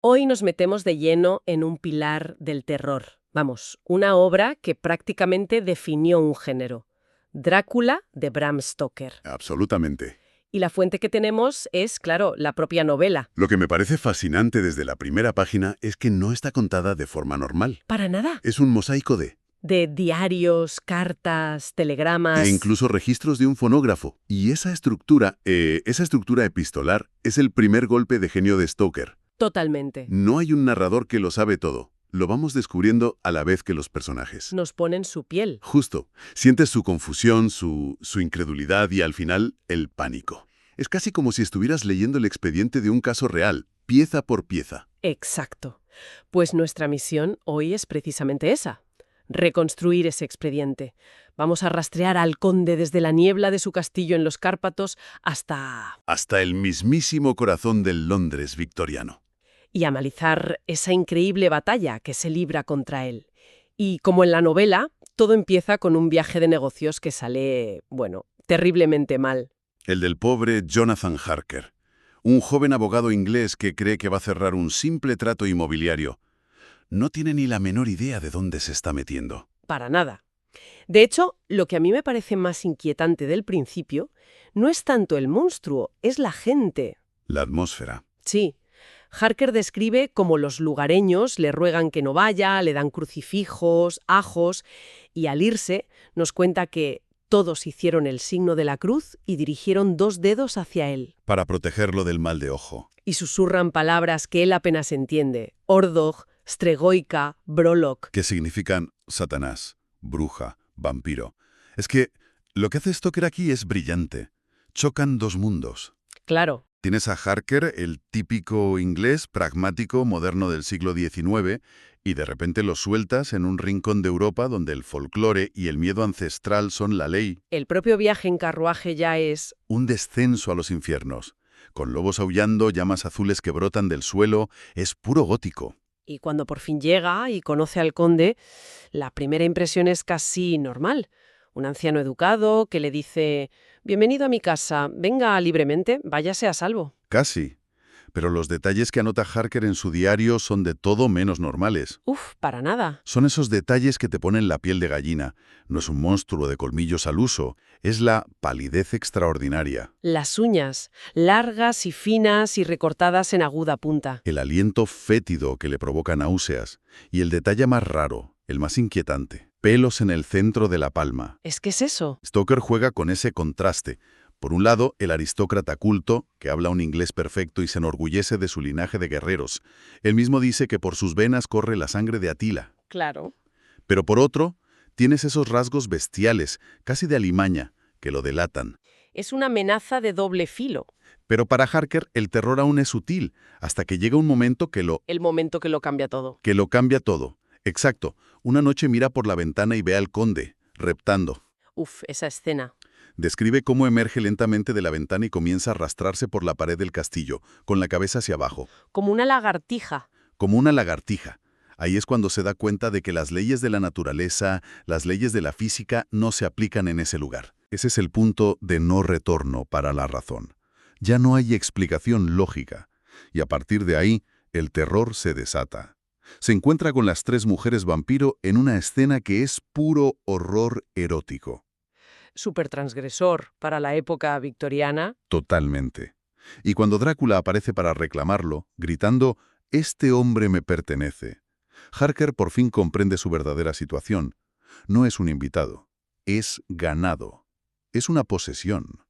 Hoy nos metemos de lleno en un pilar del terror. Vamos, una obra que prácticamente definió un género. Drácula de Bram Stoker. Absolutamente. Y la fuente que tenemos es, claro, la propia novela. Lo que me parece fascinante desde la primera página es que no está contada de forma normal. Para nada. Es un mosaico De diarios, cartas, e telegramas. incluso registros de un fonógrafo. Y esa estructura epistolar es el primer golpe de genio de Stoker. Totalmente. No hay un narrador que lo sabe todo. Lo vamos descubriendo a la vez que los personajes. Nos pone en su piel. Justo. Sientes su confusión, su incredulidad y al final el pánico. Es casi como si estuvieras leyendo el expediente de un caso real, pieza por pieza. Exacto. Pues nuestra misión hoy es precisamente esa. Reconstruir ese expediente. Vamos a rastrear al conde desde la niebla de su castillo en los Cárpatos hasta... Hasta el mismísimo corazón del Londres victoriano. y analizar esa increíble batalla que se libra contra él. Y como en la novela, todo empieza con un viaje de negocios que sale, bueno, terriblemente mal. El del pobre Jonathan Harker. Un joven abogado inglés que cree que va a cerrar un simple trato inmobiliario. No tiene ni la menor idea de dónde se está metiendo. Para nada. De hecho, lo que a mí me parece más inquietante del principio no es tanto el monstruo, es la gente. La atmósfera. Sí. Harker describe cómo los lugareños le ruegan que no vaya, le dan crucifijos, ajos, y al irse nos cuenta que todos hicieron el signo de la cruz y dirigieron 2 dedos hacia él. Para protegerlo del mal de ojo. Y susurran palabras que él apenas entiende. Ordog, Stregoica, Brolock. Que significan Satanás, bruja, vampiro. Es que lo que hace Stoker aquí es brillante. Chocan dos mundos. Claro. Tienes a Harker, el típico inglés pragmático moderno del siglo XIX, y de repente lo sueltas en un rincón de Europa donde el folclore y el miedo ancestral son la ley. El propio viaje en carruaje ya es... Un descenso a los infiernos. Con lobos aullando, llamas azules que brotan del suelo, es puro gótico. Y cuando por fin llega y conoce al conde, la primera impresión es casi normal. Un anciano educado que le dice: «Bienvenido a mi casa, venga libremente, váyase a salvo». Casi. Pero los detalles que anota Harker en su diario son de todo menos normales. Uf, para nada. Son esos detalles que te ponen la piel de gallina. No es un monstruo de colmillos al uso, es la palidez extraordinaria. Las uñas, largas y finas y recortadas en aguda punta. El aliento fétido que le provoca náuseas. Y el detalle más raro, el más inquietante. Pelos en el centro de la palma. ¿Es que es eso? Stoker juega con ese contraste. Por un lado, el aristócrata culto, que habla un inglés perfecto y se enorgullece de su linaje de guerreros. Él mismo dice que por sus venas corre la sangre de Atila. Claro. Pero por otro, tienes esos rasgos bestiales, casi de alimaña, que lo delatan. Es una amenaza de doble filo. Pero para Harker el terror aún es sutil, hasta que llega un momento El momento que lo cambia todo. que lo cambia todo. Exacto, una noche mira por la ventana y ve al conde, reptando. Uf, esa escena. Describe cómo emerge lentamente de la ventana y comienza a arrastrarse por la pared del castillo, con la cabeza hacia abajo, Como una lagartija. como una lagartija. Ahí es cuando se da cuenta de que las leyes de la naturaleza, las leyes de la física, no se aplican en ese lugar. Ese es el punto de no retorno para la razón. Ya no hay explicación lógica. Y a partir de ahí, el terror se desata. Se encuentra con las 3 mujeres vampiro en una escena que es puro horror erótico. Súper transgresor para la época victoriana. Totalmente. Y cuando Drácula aparece para reclamarlo, gritando, «Este hombre me pertenece», Harker por fin comprende su verdadera situación. No es un invitado, es ganado. Es una posesión.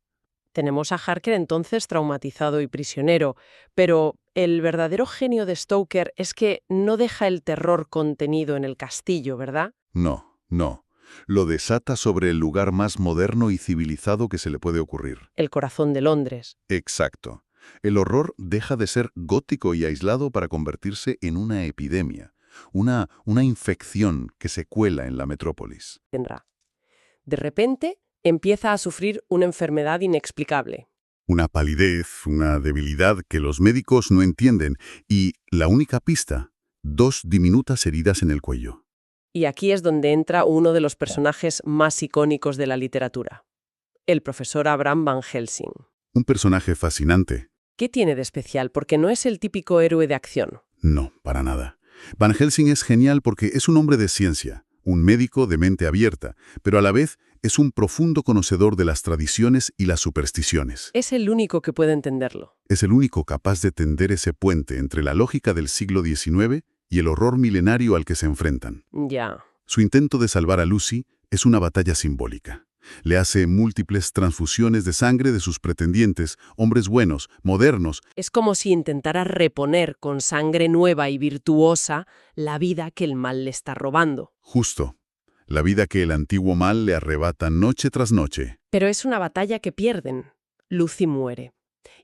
Tenemos a Harker entonces traumatizado y prisionero, pero el verdadero genio de Stoker es que no deja el terror contenido en el castillo, ¿verdad? No, no. Lo desata sobre el lugar más moderno y civilizado que se le puede ocurrir. El corazón de Londres. Exacto. El horror deja de ser gótico y aislado para convertirse en una epidemia, una infección que se cuela en la metrópolis. Tendrá. De repente empieza a sufrir una enfermedad inexplicable. Una palidez, una debilidad que los médicos no entienden y, la única pista, 2 diminutas heridas en el cuello. Y aquí es donde entra uno de los personajes más icónicos de la literatura, el profesor Abraham Van Helsing. Un personaje fascinante. ¿Qué tiene de especial? Porque no es el típico héroe de acción. No, para nada. Van Helsing es genial porque es un hombre de ciencia, un médico de mente abierta, pero a la vez es un profundo conocedor de las tradiciones y las supersticiones. Es el único que puede entenderlo. Es el único capaz de tender ese puente entre la lógica del siglo XIX y el horror milenario al que se enfrentan. Ya. Su intento de salvar a Lucy es una batalla simbólica. Le hace múltiples transfusiones de sangre de sus pretendientes, hombres buenos, modernos. Es como si intentara reponer con sangre nueva y virtuosa la vida que el mal le está robando. Justo. La vida que el antiguo mal le arrebata noche tras noche. Pero es una batalla que pierden. Lucy muere.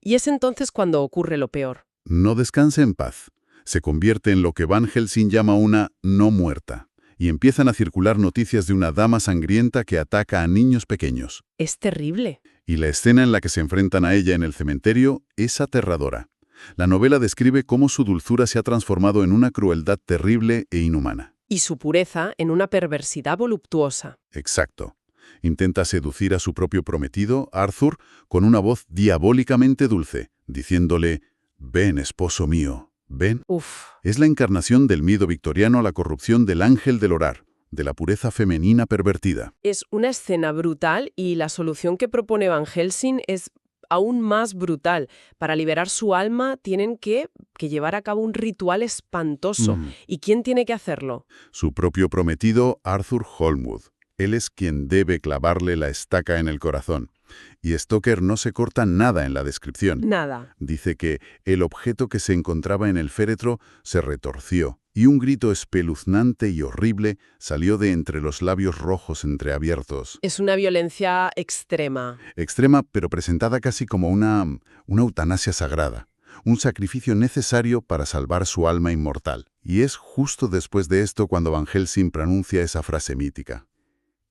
Y es entonces cuando ocurre lo peor. No descansa en paz. Se convierte en lo que Van Helsing llama una no muerta. Y empiezan a circular noticias de una dama sangrienta que ataca a niños pequeños. Es terrible. Y la escena en la que se enfrentan a ella en el cementerio es aterradora. La novela describe cómo su dulzura se ha transformado en una crueldad terrible e inhumana. Y su pureza en una perversidad voluptuosa. Exacto. Intenta seducir a su propio prometido, Arthur, con una voz diabólicamente dulce, diciéndole: «Ven, esposo mío, ven». Uf. Es la encarnación del miedo victoriano a la corrupción del ángel del hogar, de la pureza femenina pervertida. Es una escena brutal y la solución que propone Van Helsing es aún más brutal. Para liberar su alma tienen que llevar a cabo un ritual espantoso. ¿Y quién tiene que hacerlo? Su propio prometido, Arthur Holmwood. Él es quien debe clavarle la estaca en el corazón. Y Stoker no se corta nada en la descripción. Nada. Dice que el objeto que se encontraba en el féretro se retorció y un grito espeluznante y horrible salió de entre los labios rojos entreabiertos. Es una violencia extrema. Extrema, pero presentada casi como una eutanasia sagrada. Un sacrificio necesario para salvar su alma inmortal. Y es justo después de esto cuando Van Helsing pronuncia esa frase mítica.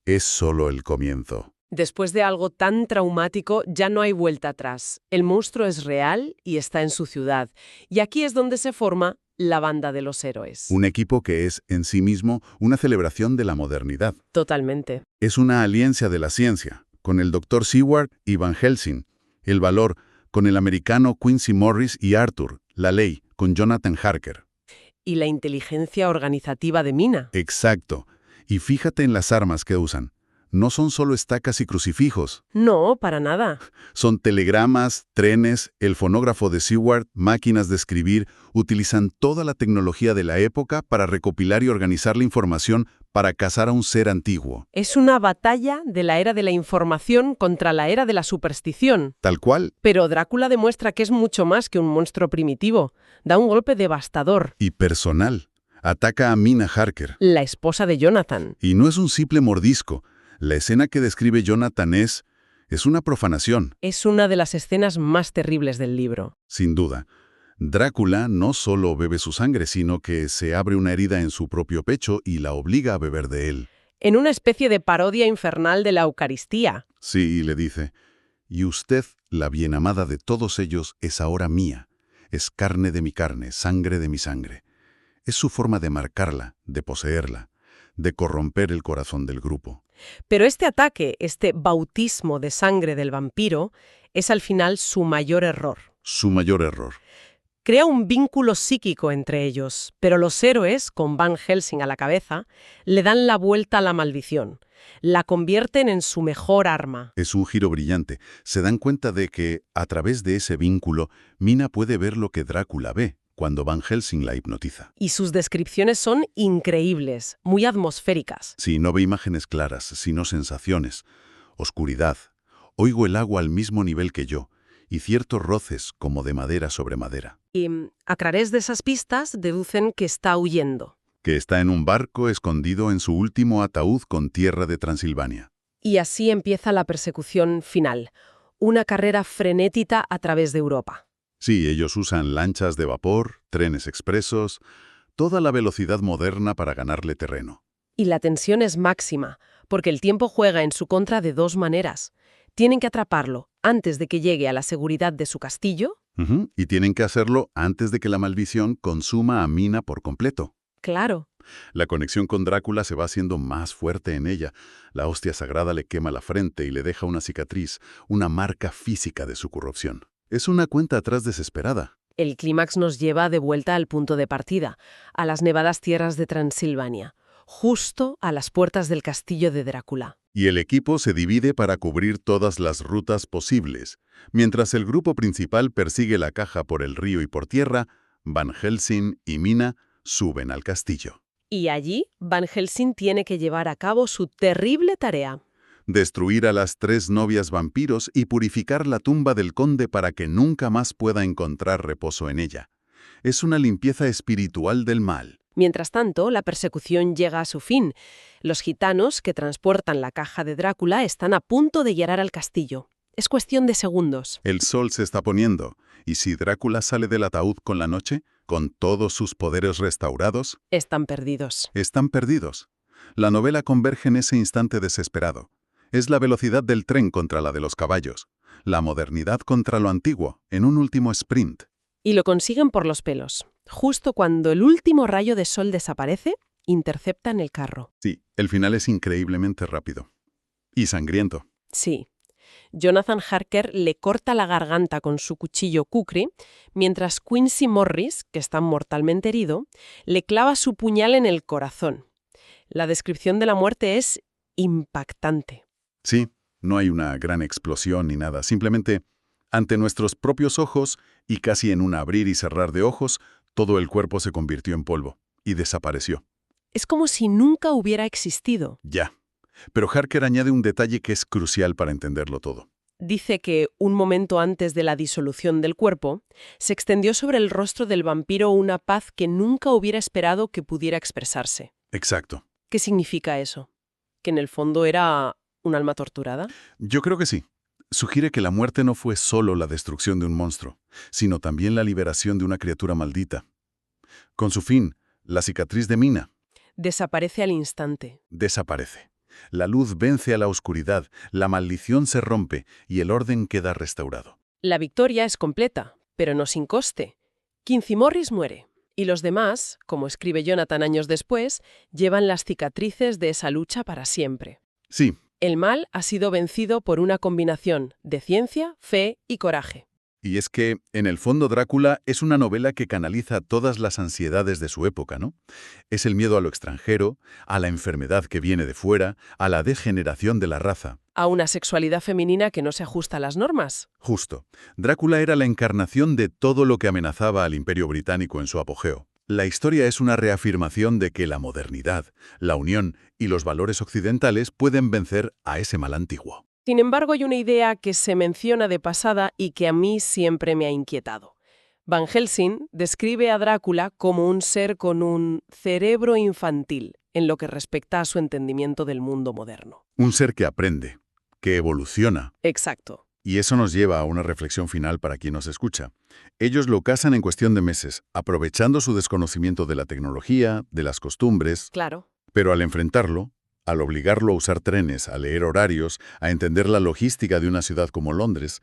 Es solo el comienzo. Después de algo tan traumático, ya no hay vuelta atrás. El monstruo es real y está en su ciudad. Y aquí es donde se forma la banda de los héroes. Un equipo que es, en sí mismo, una celebración de la modernidad. Totalmente. Es una alianza de la ciencia, con el Dr. Seward y Van Helsing. El valor, con el americano Quincy Morris y Arthur. La ley, con Jonathan Harker. Y la inteligencia organizativa de Mina. Exacto. Y fíjate en las armas que usan. No son solo estacas y crucifijos. No, para nada. Son telegramas, trenes, el fonógrafo de Seward, máquinas de escribir. Utilizan toda la tecnología de la época para recopilar y organizar la información para cazar a un ser antiguo. Es una batalla de la era de la información contra la era de la superstición. Tal cual. Pero Drácula demuestra que es mucho más que un monstruo primitivo. Da un golpe devastador. Y personal. Ataca a Mina Harker. La esposa de Jonathan. Y no es un simple mordisco. La escena que describe Jonathan es una profanación. Es una de las escenas más terribles del libro. Sin duda. Drácula no solo bebe su sangre, sino que se abre una herida en su propio pecho y la obliga a beber de él. En una especie de parodia infernal de la Eucaristía. Sí, y le dice: «Y usted, la bienamada de todos ellos, es ahora mía. Es carne de mi carne, sangre de mi sangre». Es su forma de marcarla, de poseerla, de corromper el corazón del grupo. Pero este ataque, este bautismo de sangre del vampiro, es al final su mayor error. Su mayor error. Crea un vínculo psíquico entre ellos, pero los héroes, con Van Helsing a la cabeza, le dan la vuelta a la maldición. La convierten en su mejor arma. Es un giro brillante. Se dan cuenta de que, a través de ese vínculo, Mina puede ver lo que Drácula ve cuando Van Helsing la hipnotiza. Y sus descripciones son increíbles, muy atmosféricas. Sí, no ve imágenes claras, sino sensaciones. Oscuridad. Oigo el agua al mismo nivel que yo, y ciertos roces como de madera sobre madera. Y a través de esas pistas deducen que está huyendo. Que está en un barco escondido en su último ataúd con tierra de Transilvania. Y así empieza la persecución final, una carrera frenética a través de Europa. Sí, ellos usan lanchas de vapor, trenes expresos, toda la velocidad moderna para ganarle terreno. Y la tensión es máxima, porque el tiempo juega en su contra de dos maneras. Tienen que atraparlo antes de que llegue a la seguridad de su castillo. Y tienen que hacerlo antes de que la maldición consuma a Mina por completo. Claro. La conexión con Drácula se va haciendo más fuerte en ella. La hostia sagrada le quema la frente y le deja una cicatriz, una marca física de su corrupción. Es una cuenta atrás desesperada. El clímax nos lleva de vuelta al punto de partida, a las nevadas tierras de Transilvania, justo a las puertas del castillo de Drácula. Y el equipo se divide para cubrir todas las rutas posibles. Mientras el grupo principal persigue la caja por el río y por tierra, Van Helsing y Mina suben al castillo. Y allí, Van Helsing tiene que llevar a cabo su terrible tarea. Destruir a las 3 novias vampiros y purificar la tumba del conde para que nunca más pueda encontrar reposo en ella. Es una limpieza espiritual del mal. Mientras tanto, la persecución llega a su fin. Los gitanos que transportan la caja de Drácula están a punto de llegar al castillo. Es cuestión de segundos. El sol se está poniendo, y si Drácula sale del ataúd con la noche, con todos sus poderes restaurados, Están perdidos. están perdidos. La novela converge en ese instante desesperado. Es la velocidad del tren contra la de los caballos, la modernidad contra lo antiguo, en un último sprint. Y lo consiguen por los pelos. Justo cuando el último rayo de sol desaparece, interceptan el carro. Sí, el final es increíblemente rápido. Y sangriento. Sí. Jonathan Harker le corta la garganta con su cuchillo kukri, mientras Quincy Morris, que está mortalmente herido, le clava su puñal en el corazón. La descripción de la muerte es impactante. Sí, no hay una gran explosión ni nada. Simplemente, ante nuestros propios ojos, y casi en un abrir y cerrar de ojos, todo el cuerpo se convirtió en polvo y desapareció. Es como si nunca hubiera existido. Ya. Pero Harker añade un detalle que es crucial para entenderlo todo. Dice que, un momento antes de la disolución del cuerpo, se extendió sobre el rostro del vampiro una paz que nunca hubiera esperado que pudiera expresarse. Exacto. ¿Qué significa eso? ¿Que en el fondo era un alma torturada? Yo creo que sí. Sugiere que la muerte no fue solo la destrucción de un monstruo, sino también la liberación de una criatura maldita. Con su fin, la cicatriz de Mina Desaparece al instante. desaparece. La luz vence a la oscuridad, la maldición se rompe y el orden queda restaurado. La victoria es completa, pero no sin coste. Quincy Morris muere, y los demás, como escribe Jonathan años después, llevan las cicatrices de esa lucha para siempre. Sí, El mal ha sido vencido por una combinación de ciencia, fe y coraje. y es que, en el fondo, Drácula es una novela que canaliza todas las ansiedades de su época, ¿no? Es el miedo a lo extranjero, a la enfermedad que viene de fuera, a la degeneración de la raza. A una sexualidad femenina que no se ajusta a las normas. Justo. Drácula era la encarnación de todo lo que amenazaba al Imperio Británico en su apogeo. La historia es una reafirmación de que la modernidad, la unión y los valores occidentales pueden vencer a ese mal antiguo. Sin embargo, hay una idea que se menciona de pasada y que a mí siempre me ha inquietado. Van Helsing describe a Drácula como un ser con un cerebro infantil en lo que respecta a su entendimiento del mundo moderno. Un ser que aprende, que evoluciona. Exacto. Y eso nos lleva a una reflexión final para quien nos escucha. Ellos lo casan en cuestión de meses, aprovechando su desconocimiento de la tecnología, de las costumbres, Claro. pero al enfrentarlo, al obligarlo a usar trenes, a leer horarios, a entender la logística de una ciudad como Londres,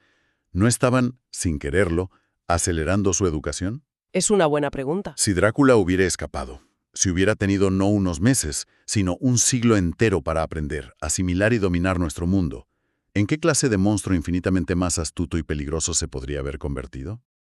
¿no estaban, sin quererlo, acelerando su educación? Es una buena pregunta. Si Drácula hubiera escapado, si hubiera tenido no unos meses, sino un siglo entero para aprender, asimilar y dominar nuestro mundo, ¿en qué clase de monstruo infinitamente más astuto y peligroso se podría haber convertido?